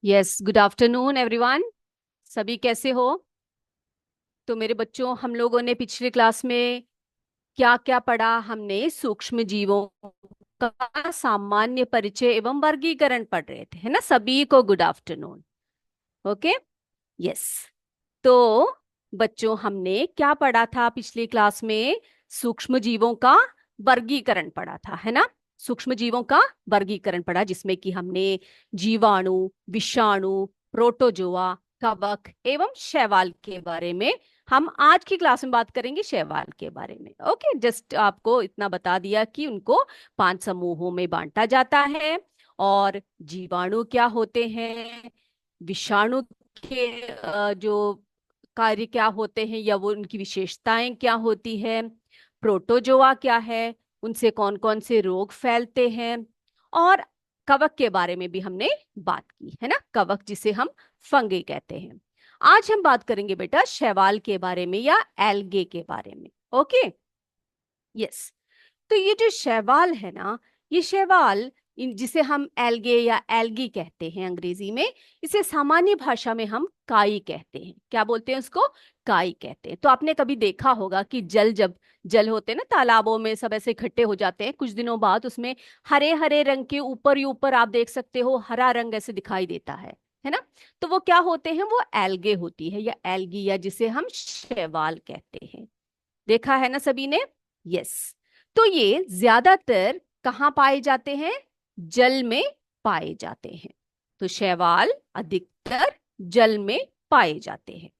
Yes, good afternoon everyone. सभी कैसे हो? तो मेरे बच्चों, हम लोगों ने पिछले क्लास में क्या क्या पढ़ा? हमने सूक्ष्म जीवों का सामान्य परिचय एवं वर्गीकरण पढ़ रहे थे, है ना? सभी को गुड आफ्टरनून। ओके। यस। तो बच्चों, हमने क्या पढ़ा था पिछली क्लास में? सूक्ष्म जीवों का वर्गीकरण पढ़ा था, है ना? सूक्ष्म जीवों का वर्गीकरण पढ़ा, जिसमें कि हमने जीवाणु, विषाणु, प्रोटोजोआ, कवक एवं शैवाल के बारे में हम आज की क्लास में बात करेंगे। शैवाल के बारे में ओके, जस्ट आपको इतना बता दिया कि उनको 5 समूहों में बांटा जाता है। और जीवाणु क्या होते हैं, विषाणु के जो कार्य क्या होते हैं या वो उनकी विशेषताएं क्या होती है, प्रोटोजोआ क्या है, उनसे कौन कौन से रोग फैलते हैं, और कवक के बारे में भी हमने बात की, है ना? कवक जिसे हम फंगे कहते हैं। आज हम बात करेंगे बेटा शैवाल के बारे में या एल्गे के बारे में। ओके। यस। तो ये जो शैवाल है ना, ये शैवाल जिसे हम एल्गे या एल्गी कहते हैं अंग्रेजी में, इसे सामान्य भाषा में हम काई कहते हैं। क्या बोलते हैं उसको? काई कहते हैं। तो आपने कभी देखा होगा कि जब जल होते हैं ना तालाबों में, सब ऐसे इकट्ठे हो जाते हैं, कुछ दिनों बाद उसमें हरे हरे रंग के ऊपर ही ऊपर आप देख सकते हो हरा रंग ऐसे दिखाई देता है ना? तो वो क्या होते हैं? वो एल्गे होती है या एल्गी, या जिसे हम शैवाल कहते हैं। देखा है ना सभी ने? यस। तो ये ज्यादातर कहाँ पाए जाते हैं? जल में पाए जाते हैं। तो शैवाल अधिकतर जल में पाए जाते हैं।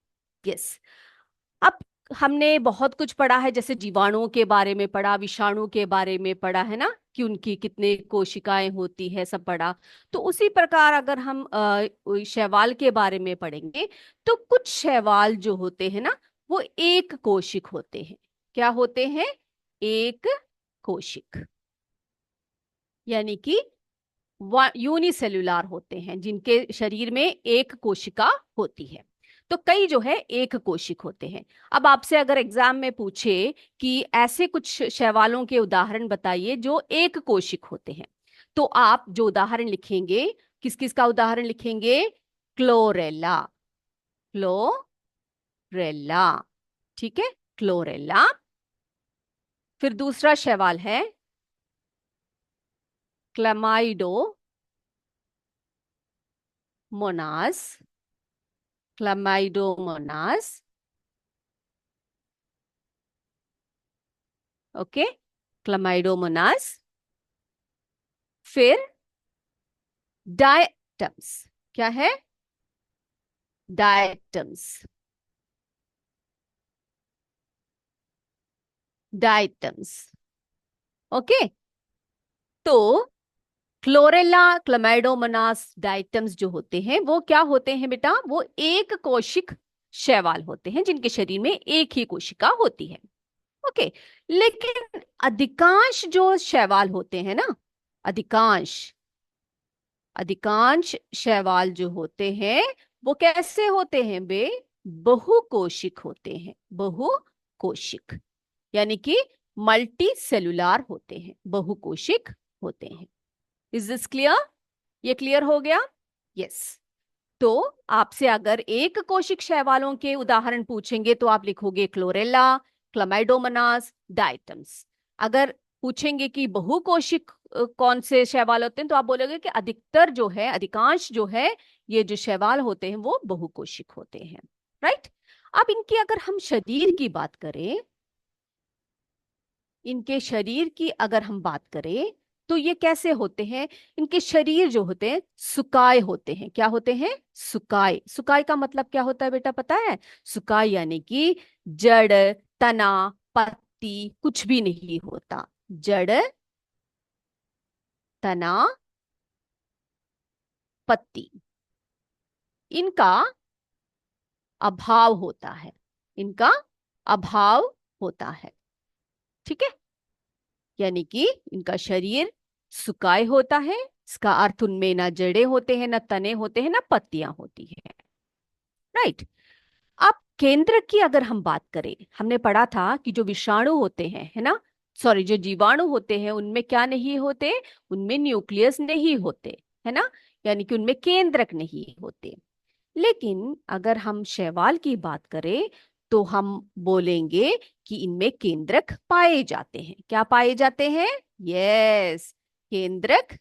यस। अब हमने बहुत कुछ पढ़ा है, जैसे जीवाणुओं के बारे में पढ़ा, विषाणु के बारे में पढ़ा, है ना, कि उनकी कितने कोशिकाएं होती है, सब पढ़ा। तो उसी प्रकार अगर हम शैवाल के बारे में पढ़ेंगे, तो कुछ शैवाल जो होते हैं ना, वो एक कोशिक होते हैं। क्या होते हैं? एक कोशिक, यानी कि यूनिसेल्युलर होते हैं, जिनके शरीर में एक कोशिका होती है। तो कई जो है एक कोशिक होते हैं। अब आपसे अगर एग्जाम में पूछे कि ऐसे कुछ शैवालों के उदाहरण बताइए जो एक कोशिक होते हैं, तो आप जो उदाहरण लिखेंगे, किस किस का उदाहरण लिखेंगे? क्लोरेला। क्लोरेला। ठीक है, क्लोरेला। फिर दूसरा शैवाल है chlamydo Mona's. Chlamydomonas. Okay, Chlamydomonas. फिर डायटम्स। क्या है? डायटम्स। डायटम्स। ओके। तो क्लोरेला, क्लमाइडोमोनास, डायटम्स जो होते हैं वो क्या होते हैं बेटा? वो एक कोशिक शैवाल होते हैं, जिनके शरीर में एक ही कोशिका होती है। ओके। लेकिन अधिकांश जो शैवाल होते हैं ना, अधिकांश अधिकांश शैवाल जो होते हैं वो कैसे होते हैं बे? बहुकोशिक होते हैं। बहुकोशिक, यानी कि मल्टी सेलुलर होते हैं, बहुकोशिक होते हैं। Is this clear? ये क्लियर हो गया? यस। तो आपसे अगर एक कोशिक शैवालों के उदाहरण पूछेंगे तो आप लिखोगे क्लोरेला, क्लमाइडोमोनास, डायटम्स। अगर पूछेंगे कि बहुकोशिक कौन से शैवाल होते हैं, तो आप बोलोगे कि अधिकतर जो है, अधिकांश जो है, ये जो शैवाल होते हैं वो बहुकोशिक होते हैं। राइट। अब इनकी अगर हम शरीर की बात करें, इनके शरीर की अगर हम बात करें, तो ये कैसे होते हैं? इनके शरीर जो होते हैं सुकाय होते हैं। क्या होते हैं? सुकाय। सुकाय का मतलब क्या होता है बेटा, पता है? सुकाय यानी कि जड़, तना, पत्ती कुछ भी नहीं होता। जड़, तना, पत्ती, इनका अभाव होता है। इनका अभाव होता है। ठीक है, यानी कि इनका शरीर सुकाय होता है। इसका अर्थ उनमें ना जड़ें होते हैं, ना तने होते हैं, ना पत्तियां होती हैं। राइट। अब केंद्र की अगर हम बात करें, हमने पढ़ा था कि जो विषाणु होते हैं, है ना, सॉरी, जो जीवाणु होते हैं उनमें क्या नहीं होते? उनमें न्यूक्लियस नहीं होते, है ना? यानी कि उनमें केंद्रक नहीं होते। लेकिन अगर हम शैवाल की बात करें तो हम बोलेंगे कि इनमें केंद्रक पाए जाते हैं। क्या पाए जाते हैं? यस, केंद्रक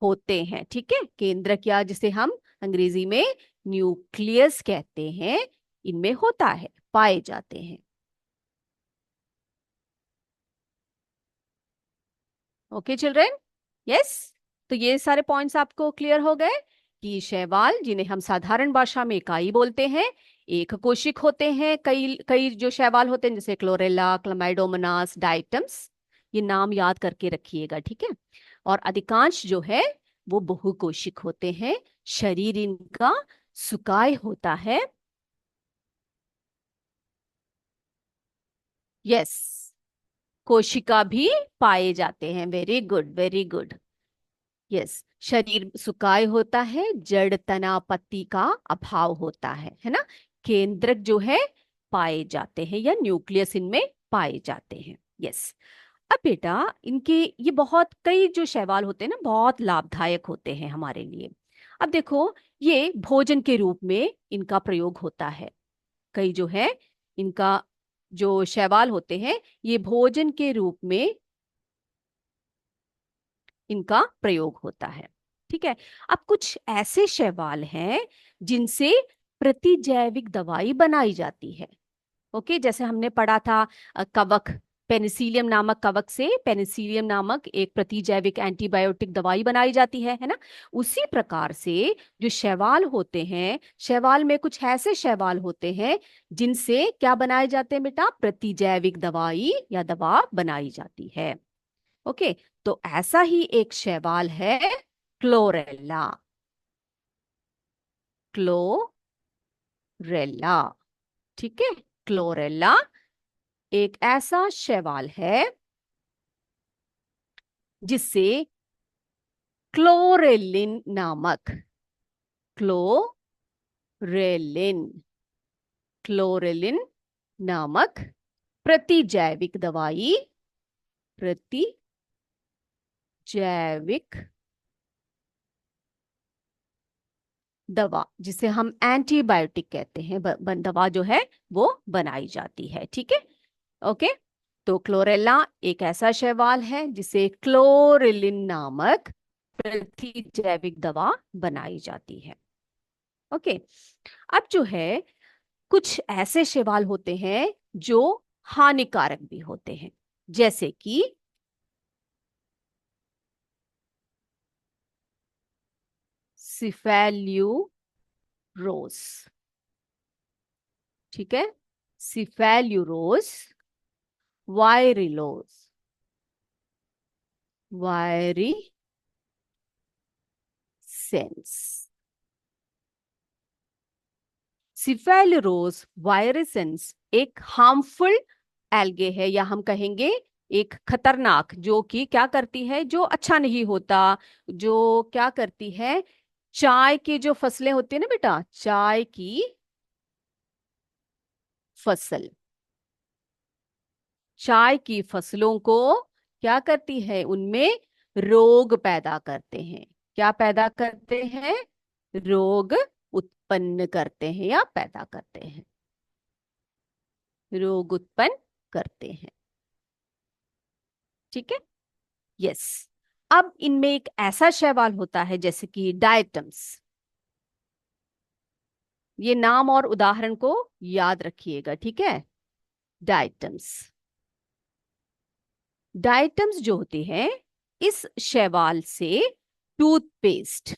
होते हैं। ठीक है, केंद्रक या जिसे हम अंग्रेजी में न्यूक्लियस कहते हैं, इनमें होता है, पाए जाते हैं। Okay children, yes. तो ये सारे पॉइंट्स आपको क्लियर हो गए कि शैवाल, जिन्हें हम साधारण भाषा में इकाई बोलते हैं, एक कोशिक होते हैं। कई कई जो शैवाल होते हैं जैसे क्लोरेला, क्लमाइडोमोनास, डाइटम्स, ये नाम याद करके रखिएगा, ठीक है। और अधिकांश जो है वो बहुकोशिक होते हैं। शरीर इनका सुकाय होता है। यस, कोशिका भी पाए जाते हैं। Very good, very good. Yes, शरीर सुकाय होता है, जड़ तना पत्ती का अभाव होता है ना। केंद्रक जो है पाए जाते हैं या न्यूक्लियस इनमें पाए जाते हैं। यस। अब बेटा, इनके ये बहुत कई जो शैवाल होते हैं ना, बहुत लाभदायक होते हैं हमारे लिए। अब देखो, ये भोजन के रूप में इनका प्रयोग होता है। कई जो है इनका, जो शैवाल होते हैं, ये भोजन के रूप में इनका प्रयोग होता है। ठीक है। अब कुछ ऐसे शैवाल हैं जिनसे प्रतिजैविक दवाई बनाई जाती है। ओके, जैसे हमने पढ़ा था कवक, पेनिसिलियम नामक कवक से पेनिसिलियम नामक एक प्रतिजैविक एंटीबायोटिक दवाई बनाई जाती है ना। उसी प्रकार से जो शैवाल होते हैं, शैवाल में कुछ ऐसे शैवाल होते हैं जिनसे क्या बनाए जाते हैं बेटा? प्रतिजैविक दवाई या दवा बनाई जाती है। ओके, तो ऐसा ही एक शैवाल है क्लोरेला। क्लोरेला, ठीक है। क्लोरेला एक ऐसा शैवाल है जिससे क्लोरेलिन नामक, क्लोरेलिन, क्लोरेलिन नामक प्रतिजैविक दवाई, प्रतिजैविक दवा, जिसे हम एंटीबायोटिक कहते हैं, दवा जो है वो बनाई जाती है। ठीक है, ओके। तो क्लोरेला एक ऐसा शैवाल है जिसे क्लोरेलिन नामक प्रतिजैविक दवा बनाई जाती है। ओके। अब जो है कुछ ऐसे शैवाल होते हैं जो हानिकारक भी होते हैं, जैसे कि सिफेल्यूरोस। ठीक है, सिफेल्यूरोस, वायरिलोस, वायरिसेंस। सिफेल्यूरोस वायरिसेंस एक हार्मफुल एल्गे है, या हम कहेंगे एक खतरनाक, जो कि क्या करती है, जो अच्छा नहीं होता, जो क्या करती है, चाय की जो फसलें होती है ना बेटा, चाय की फसल, चाय की फसलों को क्या करती है, उनमें रोग पैदा करते हैं। क्या पैदा करते हैं? रोग उत्पन्न करते हैं या पैदा करते हैं, रोग उत्पन्न करते हैं। ठीक है, यस। अब इनमें एक ऐसा शैवाल होता है जैसे कि डायटम्स। ये नाम और उदाहरण को याद रखिएगा, ठीक है। डायटम्स, डायटम्स जो होते हैं, इस शैवाल से टूथपेस्ट,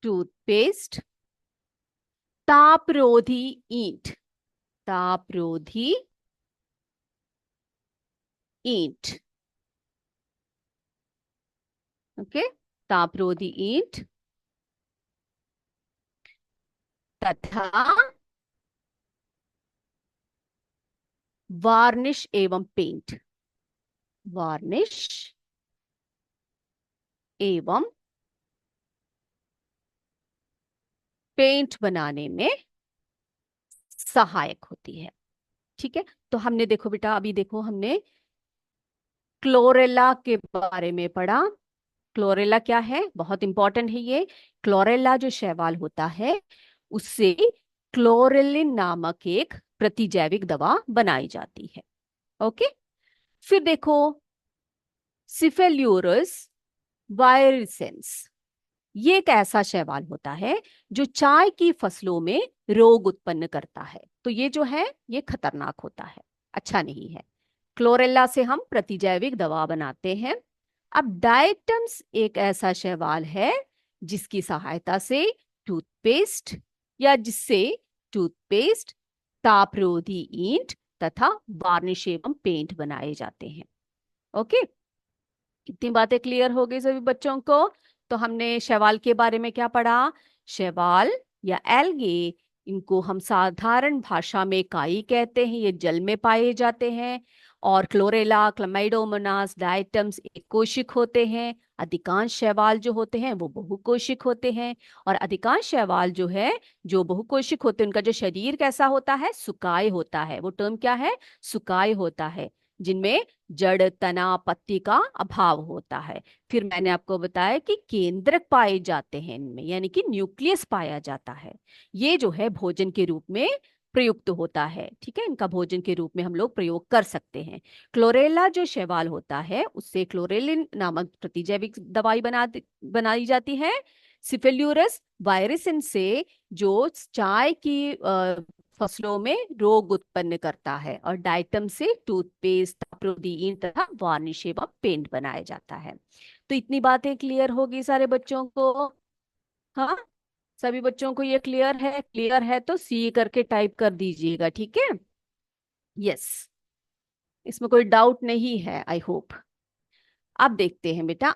टूथपेस्ट, तापरोधी ईंट, तापरोधी ईंट, ओके, तापरोधी ईंट तथा वार्निश एवं पेंट, वार्निश एवं पेंट बनाने में सहायक होती है। ठीक है, तो हमने देखो बेटा, अभी देखो हमने क्लोरेला के बारे में पढ़ा। क्लोरेला क्या है, बहुत इंपॉर्टेंट है ये। क्लोरेला जो शैवाल होता है उससे क्लोरेलिन नामक एक प्रतिजैविक दवा बनाई जाती है। ओके। फिर देखो, सिफेल्यूरस वायरिसेंस, ये एक ऐसा शैवाल होता है जो चाय की फसलों में रोग उत्पन्न करता है। तो ये जो है ये खतरनाक होता है, अच्छा नहीं है। क्लोरेला से हम प्रतिजैविक दवा बनाते हैं। अब डाइटम्स एक ऐसा शैवाल है जिसकी सहायता से टूथपेस्ट या जिससे टूथपेस्ट, तापरोधी ईंट तथा वार्निश एवं पेंट बनाए जाते हैं। ओके, इतनी बातें क्लियर हो गई सभी बच्चों को। तो हमने शैवाल के बारे में क्या पढ़ा? शैवाल या एल्गे, इनको हम साधारण भाषा में काई कहते हैं, ये जल में पाए जाते हैं। और क्लोरेला, क्लमाइडोमोनास, डाइटम्स एक कोशिक होते हैं। अधिकांश शैवाल जो होते हैं वो बहुकोशिक होते हैं। और अधिकांश शैवाल जो है, जो बहुकोशिक होते हैं, उनका जो शरीर कैसा होता है? सुकाय होता है। वो टर्म क्या है? सुकाय होता है, जिनमें जड़, तना, पत्ती का अभाव होता है। फिर मैंने आपको बताया कि केंद्रक पाए जाते हैं इनमें, यानी कि न्यूक्लियस पाया जाता है। ये जो है भोजन के रूप में प्रयुक्त होता है। ठीक है, इनका भोजन के रूप में हम लोग प्रयोग कर सकते हैं। क्लोरेला जो शैवाल होता है उससे क्लोरेलिन नामक प्रतिजैविक दवाई बनाई जाती है। सिफेल्यूरस वायरिसन से जो चाय की फसलों में रोग उत्पन्न करता है। और डाइटम से टूथपेस्ट, प्रोटीन तथा वार्निश एवं पेंट बनाया जाता है। तो इतनी बातें क्लियर होगी सारे बच्चों को? हाँ, सभी बच्चों को ये क्लियर है? क्लियर है तो सी करके टाइप कर दीजिएगा, ठीक है? यस, इसमें कोई डाउट नहीं है, आई होप। अब देखते हैं बेटा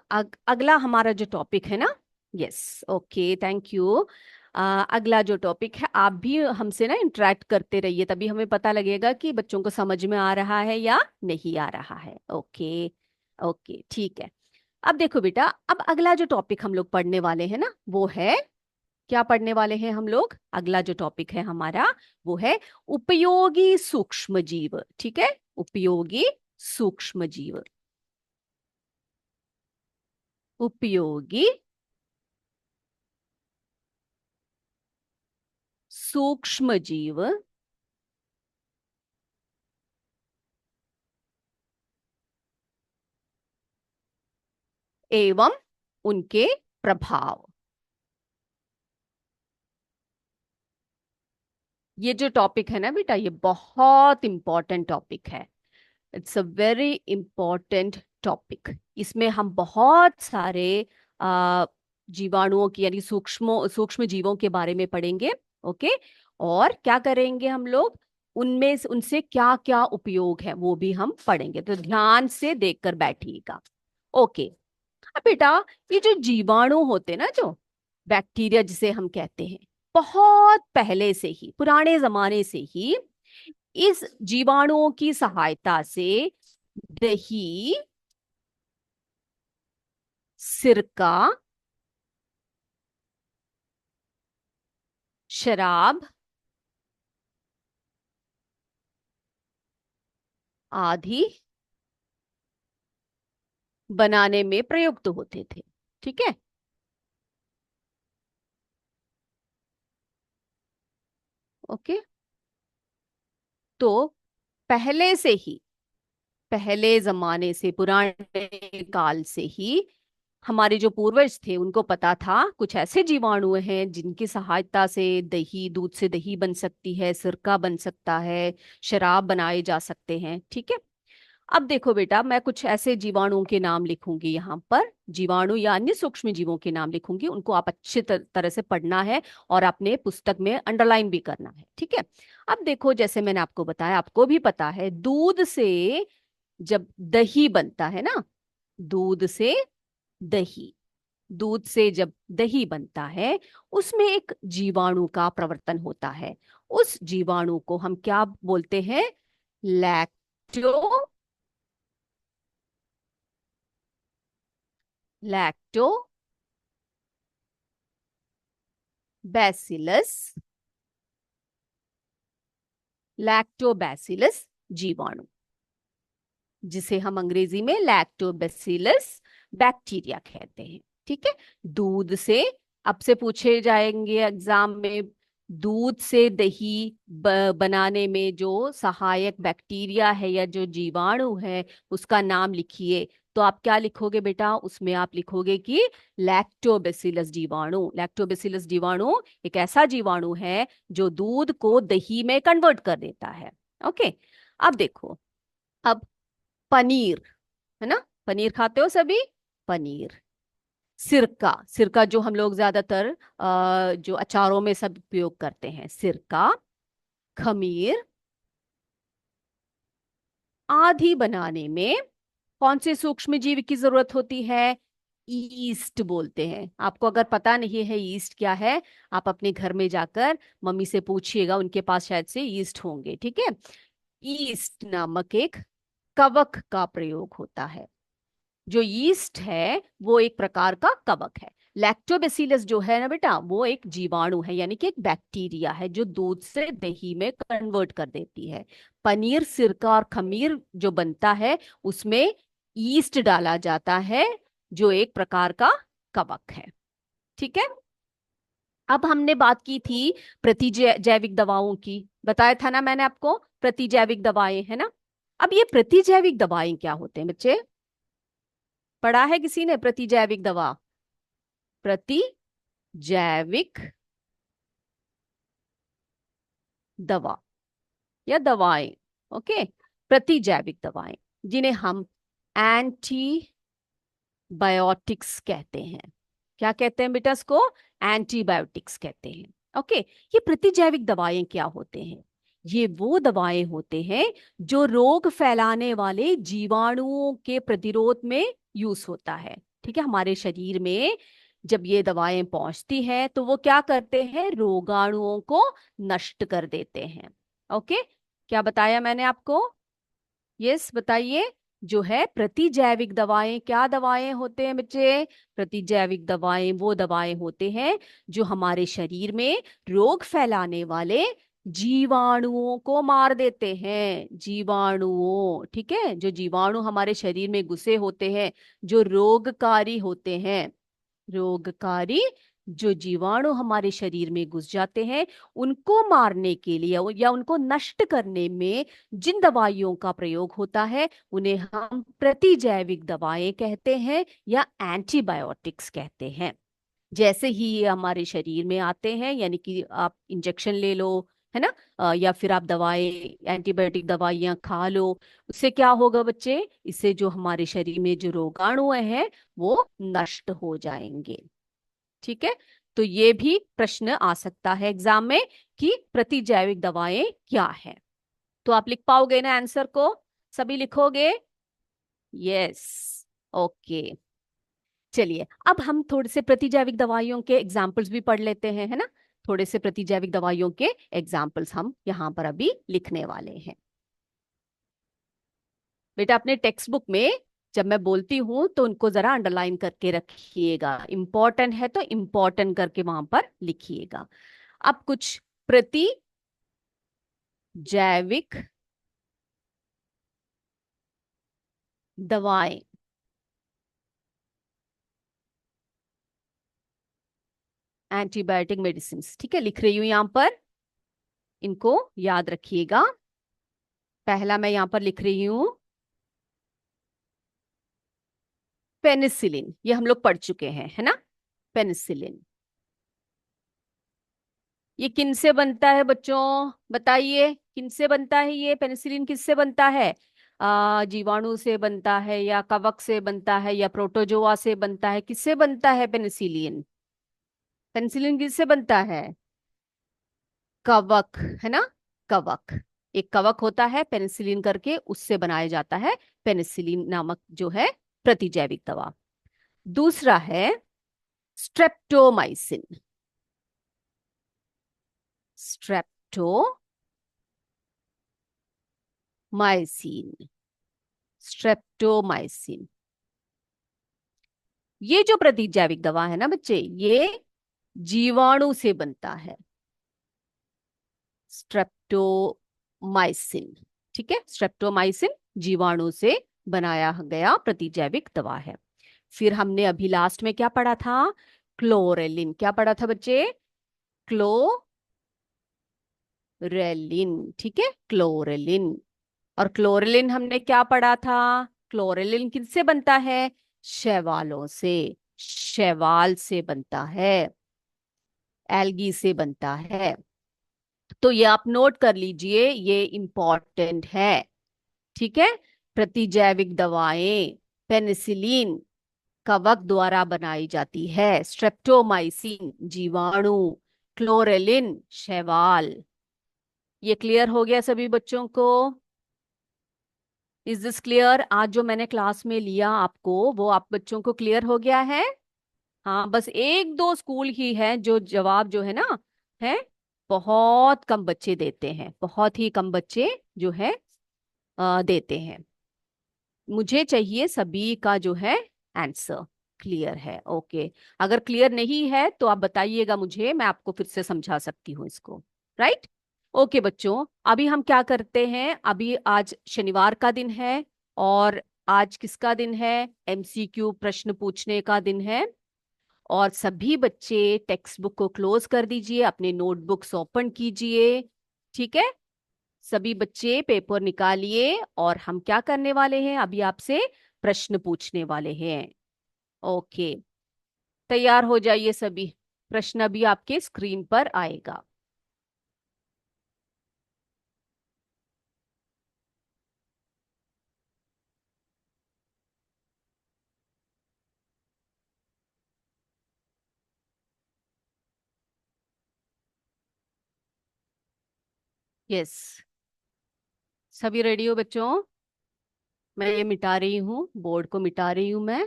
अगला हमारा जो टॉपिक है ना। Yes, okay, thank you. अगला जो टॉपिक है, आप भी हमसे ना इंटरेक्ट करते रहिए, तभी हमें पता लगेगा कि बच्चों को समझ में आ रहा है या नहीं आ रहा है। ओके, ओके, ठीक है। अब देखो बेटा, अब अगला जो टॉपिक हम लोग पढ़ने वाले हैं ना वो है, क्या पढ़ने वाले हैं हम लोग? अगला जो टॉपिक है हमारा वो है उपयोगी सूक्ष्म जीव। ठीक है, उपयोगी सूक्ष्म जीव। उपयोगी सूक्ष्म जीव एवं उनके प्रभाव। ये जो टॉपिक है ना बेटा, ये बहुत इंपॉर्टेंट टॉपिक है। It's a very important topic. इसमें हम बहुत सारे आ, जीवाणुओं की यानी सूक्ष्म सूक्ष्म जीवों के बारे में पढ़ेंगे। ओके, और क्या करेंगे हम लोग, उनमें उनसे क्या क्या उपयोग है वो भी हम पढ़ेंगे। तो ध्यान से देखकर बैठिएगा। ओके। अब बेटा, ये जो जीवाणु होते ना, जो बैक्टीरिया जिसे हम कहते हैं, बहुत पहले से ही, पुराने जमाने से ही इस जीवाणुओं की सहायता से दही, सिरका, शराब आदि बनाने में प्रयुक्त होते थे। ठीक है, ओके। तो पहले से ही, पहले जमाने से, पुराने काल से ही हमारे जो पूर्वज थे उनको पता था कुछ ऐसे जीवाणु हैं जिनकी सहायता से दही, दूध से दही बन सकती है, सिरका बन सकता है, शराब बनाए जा सकते हैं। ठीक है। अब देखो बेटा, मैं कुछ ऐसे जीवाणुओं के नाम लिखूंगी यहाँ पर, जीवाणु या अन्य सूक्ष्म जीवों के नाम लिखूंगी, उनको आप अच्छी तरह से पढ़ना है और अपने पुस्तक में अंडरलाइन भी करना है। ठीक है। अब देखो, जैसे मैंने आपको बताया, आपको भी पता है, दूध से जब दही बनता है ना, दूध से दही, दूध से जब दही बनता है, उसमें एक जीवाणु का प्रवर्तन होता है। उस जीवाणु को हम क्या बोलते हैं? लैक्टो लैक्टो बैसिलस, लैक्टोबैसिलस जीवाणु। जिसे हम अंग्रेजी में लैक्टोबैसिलस बैक्टीरिया कहते हैं। ठीक है, दूध से, अब से पूछे जाएंगे एग्जाम में, दूध से दही बनाने में जो सहायक बैक्टीरिया है या जो जीवाणु है उसका नाम लिखिए। तो आप क्या लिखोगे बेटा, उसमें आप लिखोगे कि लैक्टोबैसिलस जीवाणु। लैक्टोबैसिलस जीवाणु एक ऐसा जीवाणु है जो दूध को दही में कन्वर्ट कर देता है। ओके, अब देखो, अब पनीर, है ना, पनीर खाते हो सभी, पनीर। सिरका, सिरका जो हम लोग ज्यादातर जो अचारों में सब उपयोग करते हैं, सिरका। खमीर, आदि बनाने में कौन से सूक्ष्म जीव की जरूरत होती है? ईस्ट बोलते हैं। आपको अगर पता नहीं है ईस्ट क्या है, आप अपने घर में जाकर मम्मी से पूछिएगा, उनके पास शायद से ईस्ट होंगे। ठीक है, ईस्ट नामक एक कवक का प्रयोग होता है। जो यीस्ट है वो एक प्रकार का कवक है। लैक्टोबैसिलस जो है ना बेटा, वो एक जीवाणु है, यानी कि एक बैक्टीरिया है जो दूध से दही में कन्वर्ट कर देती है। पनीर, सिरका और खमीर जो बनता है उसमें यीस्ट डाला जाता है, जो एक प्रकार का कवक है। ठीक है, अब हमने बात की थी जैविक दवाओं की, बताया था ना मैंने आपको, प्रतिजैविक दवाएं, है ना। अब ये प्रतिजैविक दवाएं क्या होते हैं बच्चे, पढ़ा है किसी ने प्रतिजैविक दवा? प्रतिजैविक दवा या दवाएं, ओके, प्रतिजैविक दवाएं जिन्हें हम एंटीबायोटिक्स कहते हैं। क्या कहते हैं बेटा इसको? एंटीबायोटिक्स कहते हैं। ओके, ये प्रतिजैविक दवाएं क्या होते हैं? ये वो दवाएं होते हैं जो रोग फैलाने वाले जीवाणुओं के प्रतिरोध में यूज होता है। ठीक है, हमारे शरीर में जब ये दवाएं पहुंचती हैं तो वो क्या करते हैं, रोगाणुओं को नष्ट कर देते हैं। ओके, क्या बताया मैंने आपको? यस, बताइए। जो है प्रतिजैविक दवाएं, क्या दवाएं होते हैं बच्चे? प्रतिजैविक दवाएं वो दवाएं होते हैं जो हमारे शरीर में रोग फैलाने वाले जीवाणुओं को मार देते हैं। जीवाणुओं, ठीक है, जो जीवाणु हमारे शरीर में घुसे होते हैं, जो रोगकारी होते हैं, रोगकारी जो जीवाणु हमारे शरीर में घुस जाते हैं, उनको मारने के लिए या उनको नष्ट करने में जिन दवाइयों का प्रयोग होता है उन्हें हम प्रतिजैविक दवाएं कहते हैं या एंटीबायोटिक्स कहते हैं। जैसे ही ये हमारे शरीर में आते हैं, यानी कि आप इंजेक्शन ले लो, है ना, या फिर आप दवाएं, एंटीबायोटिक दवाइयां खा लो, उससे क्या होगा बच्चे, इससे जो हमारे शरीर में जो रोगाणु हैं वो नष्ट हो जाएंगे। ठीक है, तो ये भी प्रश्न आ सकता है एग्जाम में कि प्रतिजैविक दवाएं क्या है। तो आप लिख पाओगे ना आंसर को, सभी लिखोगे? Yes, okay. चलिए, अब हम थोड़े से प्रतिजैविक दवाइयों के एग्जाम्पल्स भी पढ़ लेते हैं, है ना। थोड़े से प्रतिजैविक दवाइयों के एग्जाम्पल्स हम यहां पर अभी लिखने वाले हैं। बेटा अपने टेक्स्ट बुक में जब मैं बोलती हूं तो उनको जरा अंडरलाइन करके रखिएगा, इंपॉर्टेंट है तो इंपॉर्टेंट करके वहां पर लिखिएगा। अब कुछ प्रतिजैविक दवाएं, एंटीबायोटिक मेडिसिन, ठीक है, लिख रही हूं यहां पर, इनको याद रखिएगा। पहला मैं यहां पर लिख रही हूं पेनिसिलिन, ये हम लोग पढ़ चुके हैं, है ना, पेनिसिलिन। ये किन से बनता है बच्चों, बताइए, किन से बनता है ये पेनिसिलिन, किससे बनता है? जीवाणु से बनता है या कवक से बनता है या प्रोटोजोआ से बनता है, किससे बनता है पेनिसिलिन? पेनिसिलिन किससे बनता है? कवक, है ना, कवक। एक कवक होता है पेनिसिलिन करके, उससे बनाया जाता है पेनिसिलिन नामक जो है प्रतिजैविक दवा। दूसरा है स्ट्रेप्टोमाइसिन। Streptomycin, streptomycin. ये जो प्रतिजैविक दवा है ना बच्चे, ये जीवाणु से बनता है, स्ट्रेप्टोमाइसिन। ठीक है, स्ट्रेप्टोमाइसिन जीवाणु से बनाया गया प्रतिजैविक दवा है। फिर हमने अभी लास्ट में क्या पढ़ा था? क्लोरेलिन। क्या पढ़ा था बच्चे? क्लोरेलिन। ठीक है, क्लोरेलिन। और क्लोरेलिन हमने क्या पढ़ा था? क्लोरेलिन किससे बनता है? शैवालों से। शैवाल से बनता है, एल्गी से बनता है। तो ये आप नोट कर लीजिए, ये इंपॉर्टेंट है। ठीक है। प्रतिजैविक दवाएं पेनिसिलिन कवक द्वारा बनाई जाती है, स्ट्रेप्टोमाइसिन जीवाणु, क्लोरेलिन शैवाल। ये क्लियर हो गया सभी बच्चों को? Is this clear? आज जो मैंने क्लास में लिया आपको, वो आप बच्चों को क्लियर हो गया है? हाँ, बस एक दो स्कूल ही है जो जवाब जो है ना, है, बहुत कम बच्चे देते हैं, बहुत ही कम बच्चे जो है देते हैं। मुझे चाहिए सभी का जो है आंसर क्लियर है। ओके। अगर क्लियर नहीं है तो आप बताइएगा मुझे, मैं आपको फिर से समझा सकती हूँ इसको। राइट? ओके बच्चों, अभी हम क्या करते हैं, अभी आज शनिवार का दिन है, और आज किसका दिन है? एमसीक्यू प्रश्न पूछने का दिन है। और सभी बच्चे टेक्स्ट बुक को क्लोज कर दीजिए, अपने नोटबुक्स ओपन कीजिए। ठीक है, सभी बच्चे पेपर निकालिए, और हम क्या करने वाले हैं, अभी आपसे प्रश्न पूछने वाले हैं। ओके, तैयार हो जाइए सभी। प्रश्न अभी आपके स्क्रीन पर आएगा। यस, सभी रेडी हो बच्चों? मैं ये मिटा रही हूँ, बोर्ड को मिटा रही हूँ मैं।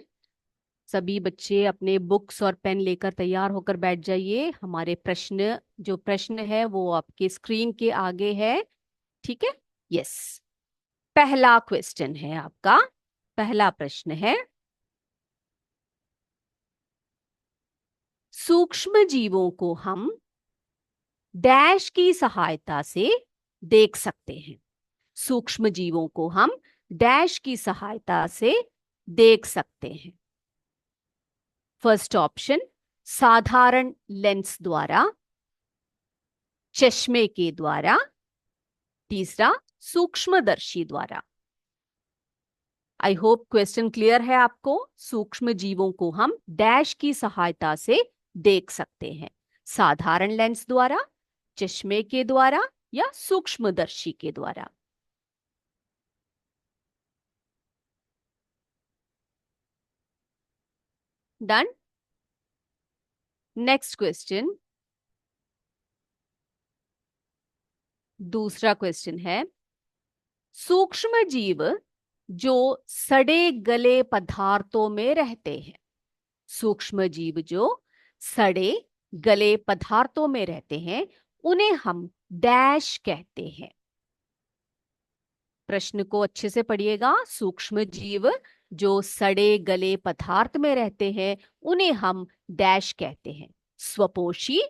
सभी बच्चे अपने बुक्स और पेन लेकर तैयार होकर बैठ जाइए। हमारे प्रश्न, जो प्रश्न है वो आपके स्क्रीन के आगे है। ठीक है। यस, पहला क्वेश्चन है आपका। पहला प्रश्न है, सूक्ष्म जीवों को हम डैश की सहायता से देख सकते हैं। सूक्ष्म जीवों को हम डैश की सहायता से देख सकते हैं। फर्स्ट ऑप्शन, साधारण लेंस द्वारा, चश्मे के द्वारा। तीसरा, सूक्ष्मदर्शी द्वारा। आई होप क्वेश्चन क्लियर है आपको। सूक्ष्म जीवों को हम डैश की सहायता से देख सकते हैं, साधारण लेंस द्वारा, चश्मे के द्वारा, या सूक्ष्मदर्शी के द्वारा। डन। नेक्स्ट क्वेश्चन, दूसरा क्वेश्चन है, सूक्ष्म जीव जो सड़े गले पदार्थों में रहते हैं। सूक्ष्म जीव जो सड़े गले पदार्थों में रहते हैं, उन्हें हम डैश कहते हैं। प्रश्न को अच्छे से पढ़िएगा। सूक्ष्म जीव जो सड़े गले पदार्थ में रहते हैं, उन्हें हम डैश कहते हैं। स्वपोषी,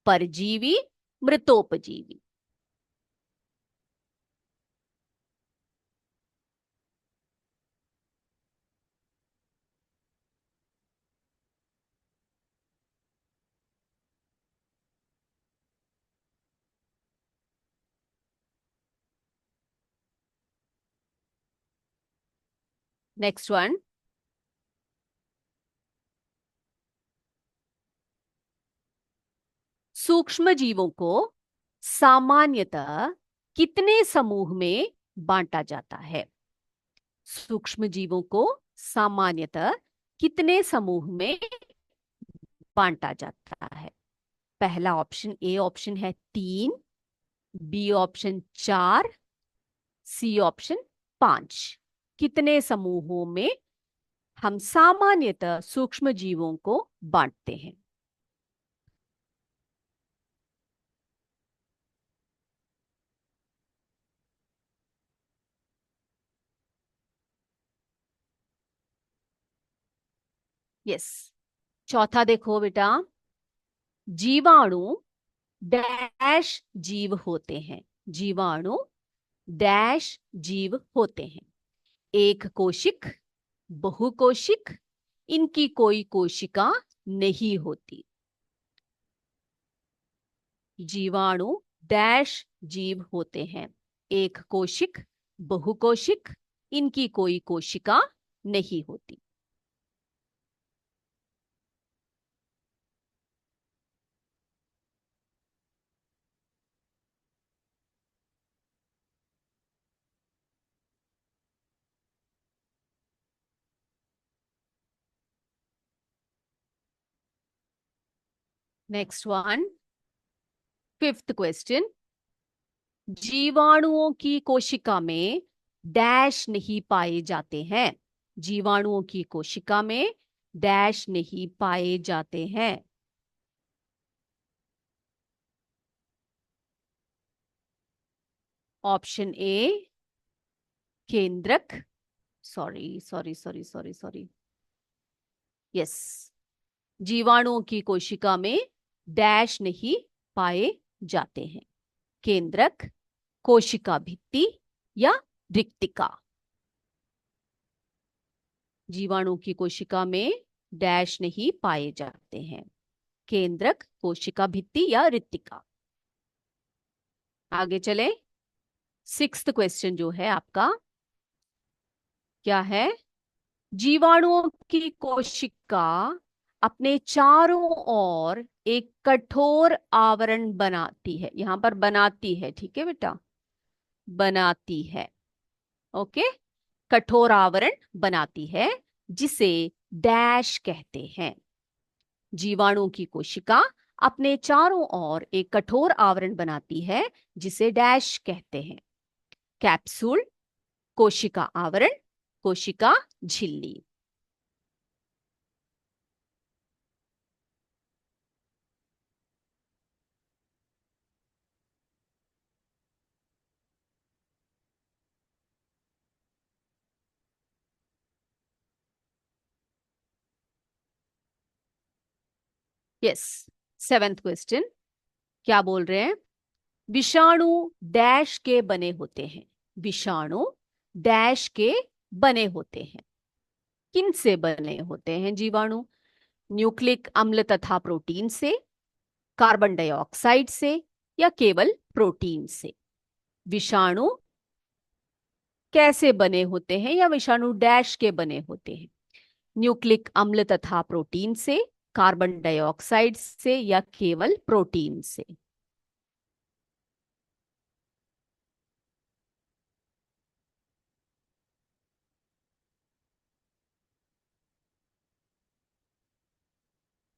परजीवी, मृतोपजीवी। नेक्स्ट वन, सूक्ष्म जीवों को सामान्यतः कितने समूह में बांटा जाता है? सूक्ष्म जीवों को सामान्यतः कितने समूह में बांटा जाता है? पहला ऑप्शन, ए ऑप्शन है 3, बी ऑप्शन 4, सी ऑप्शन 5। कितने समूहों में हम सामान्यतः सूक्ष्म जीवों को बांटते हैं? यस, चौथा देखो बेटा, जीवाणु डैश जीव होते हैं। जीवाणु डैश जीव होते हैं। एक कोशिक, बहुकोशिक, इनकी कोई कोशिका नहीं होती। जीवाणु डैश जीव होते हैं। एक कोशिक, बहुकोशिक, इनकी कोई कोशिका नहीं होती। Next one, fifth question. जीवाणुओं की कोशिका में डैश नहीं पाए जाते हैं। जीवाणुओं की कोशिका में डैश नहीं पाए जाते हैं। ऑप्शन ए केंद्रक, sorry sorry sorry sorry sorry, yes, जीवाणुओं की कोशिका में डैश नहीं पाए जाते हैं। केंद्रक, कोशिका भित्ति या रिक्तिका। जीवाणु की कोशिका में डैश नहीं पाए जाते हैं। केंद्रक, कोशिका भित्ति या रिक्तिका। आगे चले। सिक्स्थ क्वेश्चन जो है आपका क्या है? जीवाणुओं की कोशिका अपने चारों ओर एक कठोर आवरण बनाती है। यहां पर बनाती है, ठीक है बेटा, बनाती है। ओके, कठोर आवरण बनाती है जिसे डैश कहते हैं। जीवाणु की कोशिका अपने चारों ओर एक कठोर आवरण बनाती है जिसे डैश कहते हैं। कैप्सूल, कोशिका आवरण, कोशिका झिल्ली। यस, सेवेंथ क्वेश्चन क्या बोल रहे हैं? विषाणु डैश के बने होते हैं। विषाणु डैश के बने होते हैं। किन से बने होते हैं जीवाणु? न्यूक्लिक अम्ल तथा प्रोटीन से, कार्बन डाइऑक्साइड से, या केवल प्रोटीन से? विषाणु कैसे बने होते हैं या विषाणु डैश के बने होते हैं? न्यूक्लिक अम्ल तथा प्रोटीन से, कार्बन डाइऑक्साइड से, या केवल प्रोटीन से?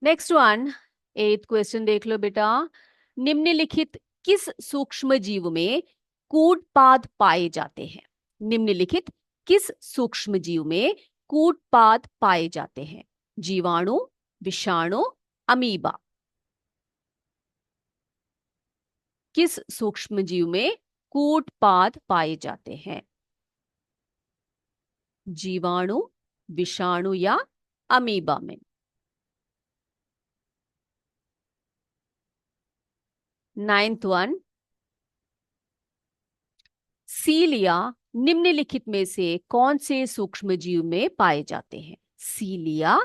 नेक्स्ट वन, एथ क्वेश्चन देख लो बेटा। निम्नलिखित किस सूक्ष्म जीव में कूटपाद पाए जाते हैं? निम्नलिखित किस सूक्ष्म जीव में कूटपाद पाए जाते हैं? जीवाणु, विषाणु, अमीबा। किस सूक्ष्म जीव में कूटपाद पाए जाते हैं? जीवाणु, विषाणु, या अमीबा में? नाइन्थ वन, सीलिया निम्नलिखित में से कौन से सूक्ष्म जीव में पाए जाते हैं? सीलिया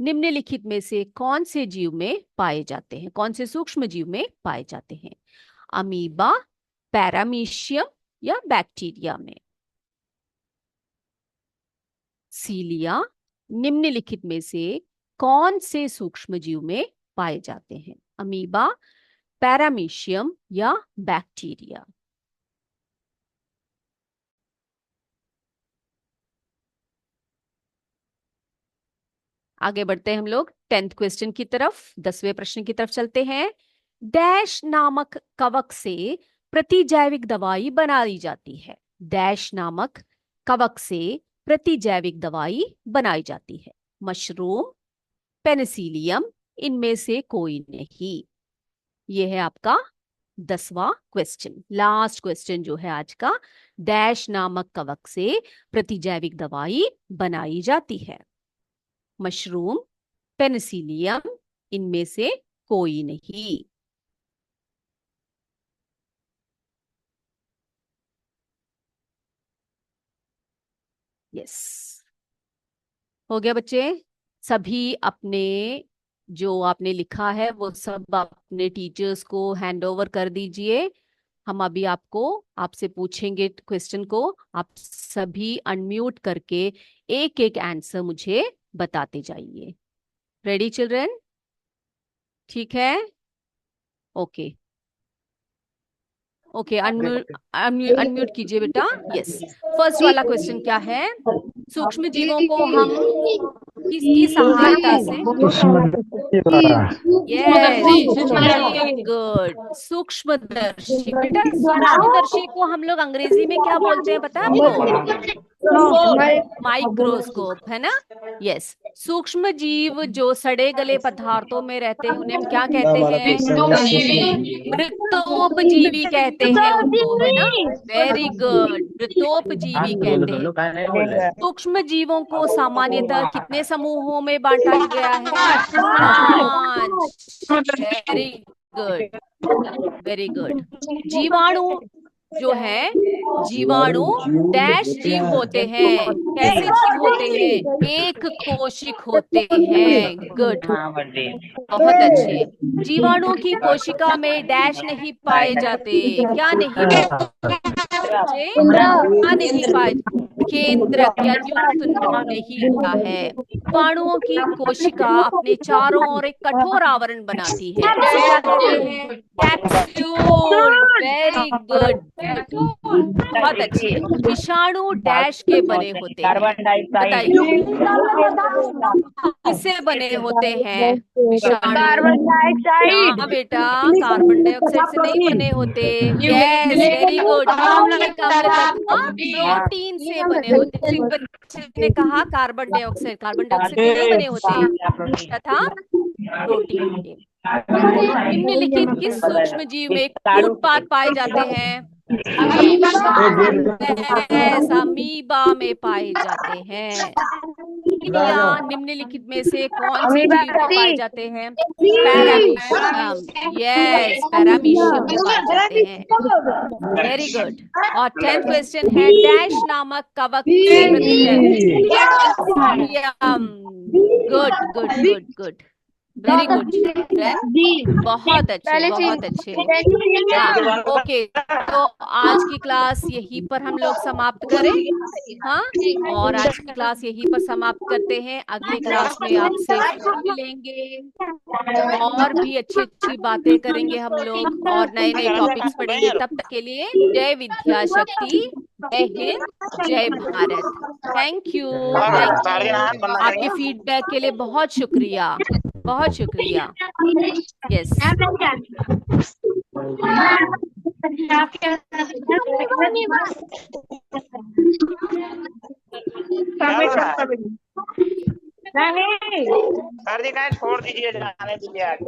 निम्नलिखित में से कौन से जीव में पाए जाते हैं? कौन से सूक्ष्म जीव में पाए जाते हैं? अमीबा, पैरामीशियम, या बैक्टीरिया में? सीलिया निम्नलिखित में से कौन से सूक्ष्म जीव में पाए जाते हैं? अमीबा, पैरामीशियम, या बैक्टीरिया? आगे बढ़ते हैं हम लोग टेंथ क्वेश्चन की तरफ, 10वें प्रश्न की तरफ चलते हैं। डैश नामक कवक से प्रतिजैविक दवाई बनाई जाती है। डैश नामक कवक से प्रतिजैविक दवाई बनाई जाती है। मशरूम, पेनिसिलियम, इनमें से कोई नहीं। यह है आपका 10वां क्वेश्चन, लास्ट क्वेश्चन जो है आज का। डैश नामक कवक से प्रतिजैविक दवाई बनाई जाती है। मशरूम, पेनिसिलियम, इनमें से कोई नहीं। यस, हो गया बच्चे। सभी अपने जो आपने लिखा है वो सब अपने टीचर्स को हैंड ओवर कर दीजिए। हम अभी आपसे पूछेंगे क्वेश्चन को। आप सभी अनम्यूट करके एक एक आंसर मुझे बताते जाइए। Ready children? ठीक है, ओके। ओके, अनम्यूट अनम्यूट कीजिए बेटा। यस, फर्स्ट वाला क्वेश्चन क्या है? सूक्ष्म जीवों को हम किसकी सहायता से, यस, वेरी गुड, सूक्ष्मदर्शी। बेटा सूक्ष्मदर्शी को हम लोग अंग्रेजी में क्या बोलते हैं पता है आपको? माइक्रोस्कोप, है ना? यस, सूक्ष्म जीव जो सड़े गले पदार्थों में रहते हैं उन्हें हम क्या कहते हैं? मृतोपजीवी कहते हैं उनको, है ना? वेरी गुड, मृतोपजीवी कहते हैं। सूक्ष्म जीवों को सामान्यतः कितने समूहों में बांटा गया है? 5। Very good, very good. जीवाणु जो है, जीवाणु डैश जीव होते हैं। कैसे जीव होते हैं? एक कोशिक होते हैं। गुड, बहुत अच्छे। जीवाणुओं की कोशिका में डैश नहीं पाए जाते। क्या नहीं पाए? क्या नहीं पाए? केंद्रक या युक्त नहीं होता है। जीवाणुओं की कोशिका अपने चारों ओर एक कठोर आवरण बनाती है, उसे क्या कहते हैं? कैप्सूल। वेरी गुड, बहुत अच्छे। विषाणु डैश के बने होते हैं, बताइए किससे बने होते हैं विषाणु? Carbon dioxide. हाँ बेटा, कार्बन डाइऑक्साइड से नहीं बने होते। Yes, very good. एक अम्ल तत्व प्रोटीन से बने होते। तो एक बच्चे ने कहा कार्बन डाइऑक्साइड, कार्बन डाइऑक्साइड से नहीं बने होते तथा प्रोटीन के। निम्नलिखित किस सूक्ष्म जीव में उत्पाद पाए जाते हैं? यस, अमीबा में पाए जाते हैं। या निम्नलिखित में से कौन से जीव में पाए जाते हैं? पैरामीशियम। यस, पैरामीशियम में पाए जाते हैं। Very good. और 10th क्वेश्चन है, डैश नामक कवक से ग्रथित है। Good good good good, very good children, बहुत अच्छे, बहुत अच्छे। हाँ, ओके, तो आज की क्लास यहीं पर हम लोग समाप्त करें। हाँ, और आज की क्लास यहीं पर समाप्त करते हैं। अगली क्लास में आपसे फिर मिलेंगे और भी अच्छी अच्छी बातें करेंगे हम लोग और नए नए टॉपिक्स पढ़ेंगे। तब तक के लिए जय विद्या शक्ति, जय हिंद, जय Bharat. Thank you, thank you. आपके फीडबैक के लिए बहुत शुक्रिया, बहुत शुक्रिया। यस, सर जी का छोड़ दीजिए, जाने दीजिए आगे।